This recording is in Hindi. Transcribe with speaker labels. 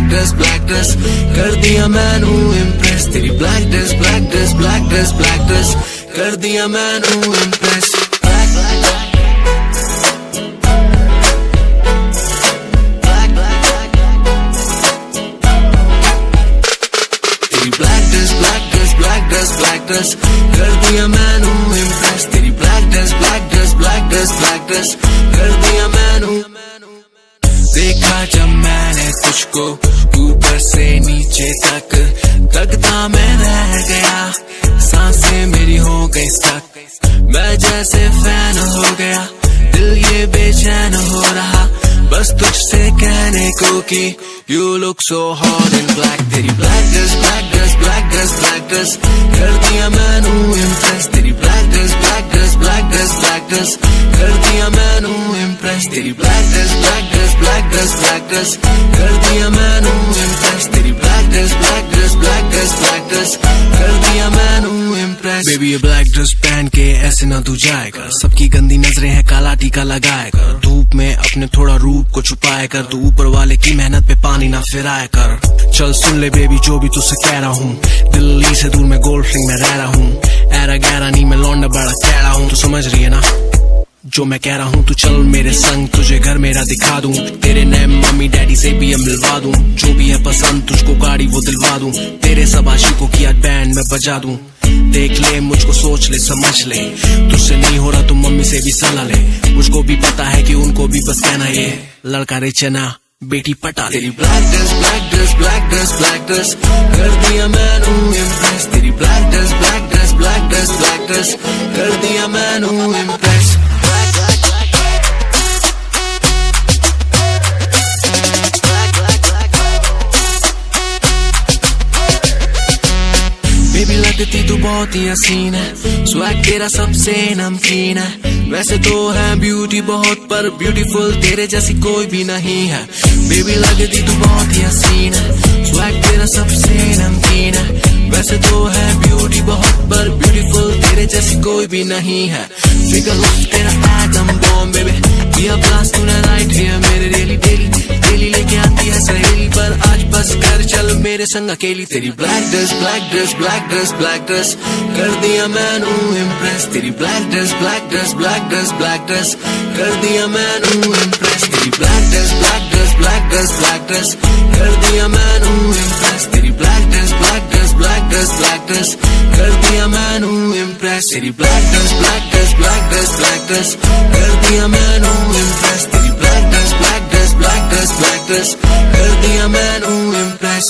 Speaker 1: ड्रेस कर दिया मैनू इम्प्रेस। तेरी ब्लैक ड्रेस कर दिया मैनू इम्प्रेस। तेरी ब्लैक ड्रेस कर दिया मैनू इम्प्रेस। तेरी ब्लैक ड्रेस कर दिया मैनू। देखा जब मैंने तुझको ऊपर से नीचे तक तकता मैं रह गया। सांसें मेरी हो गई स्टक, मैं जैसे फैन हो गया। दिल ये बेचैन हो रहा बस तुझसे कहने को कि you look so hot in black। तेरी ब्लैक ड्रेस कर दिया मैनू इम्प्रेस। तेरी ब्लैक ड्रेस कर दिया मैनू इम्प्रेस। तेरी ब्लैक ड्रेस कर दिया मैनू इम्प्रेस। तेरी ब्लैक ड्रेस कर दिया मैनू इम्प्रेस। बेबी ये ब्लैक ड्रेस पहन के ऐसे ना तू जाएगा, सबकी गंदी नजरें हैं काला टीका लगाएगा। धूप में अपने थोड़ा रूप को छुपाए कर, तू ऊपर वाले की मेहनत पे पानी ना फिराया कर। चल सुन ले बेबी जो भी तुझसे कह रहा हूँ, दिल्ली से दूर मैं गोल्ड फिंग में रह रहा हूँ। ऐरा गहरा नहीं मैं लौंडा बड़ा कह रहा हूँ, तू समझ रही है ना जो मैं कह रहा हूँ। तू चल मेरे संग तुझे घर मेरा दिखा दूं, तेरे नए मम्मी डैडी से भी मिलवा दूं। जो भी है पसंद तुझको गाड़ी वो दिलवा दूं, तेरे सब आशिकों की आज बैंड में बजा दूं। देख ले मुझको सोच ले समझ ले, तुझसे नहीं हो रहा तो मम्मी से भी सलाह ले। मुझको भी पता है कि उनको भी बस कहना ये लड़का रिच है ना बेटी पटा। तेरी ब्लैक ड्रेस कर दिया मैनू इम्प्रेस। तेरी ब्लैक ड्रेस कर दिया मैनू इम्प्रेस। बेबी लगती तू बहुत ही हसीन है, स्वैग तेरा सबसे नमकीन है। वैसे तो है ब्यूटी बहुत पर ब्यूटीफुल तेरे जैसी कोई भी नहीं है। बेबी लगती तू बहुत ही हसीन है, स्वैग तेरा सबसे नमकीन है। वैसे तो है ब्यूटी बहुत पर ब्यूटीफुल तेरे जैसी कोई भी नहीं है। फिगर लुक तेरा एटम बॉम्ब बेबी, किया ब्लास्ट तूने राइट हियर मेरे डेली लेके आती है सहेली, पर आज बस कर चल मेरे संग अकेली। तेरी ब्लैक ड्रेस कर दिया मैनू इम्प्रेस। तेरी ब्लैक ड्रेस कर दिया मैनू इम्प्रेस। तेरी ब्लैक ड्रेस कर दिया मैनू इम्प्रेस। तेरी ब्लैक ड्रेस कर दिया मैनू इम्प्रेस। तेरी ब्लैक ड्रेस कर दिया मैनू इम्प्रेस। तेरी ब्लैक ड्रेस कर दिया मैनू इम्प्रेस।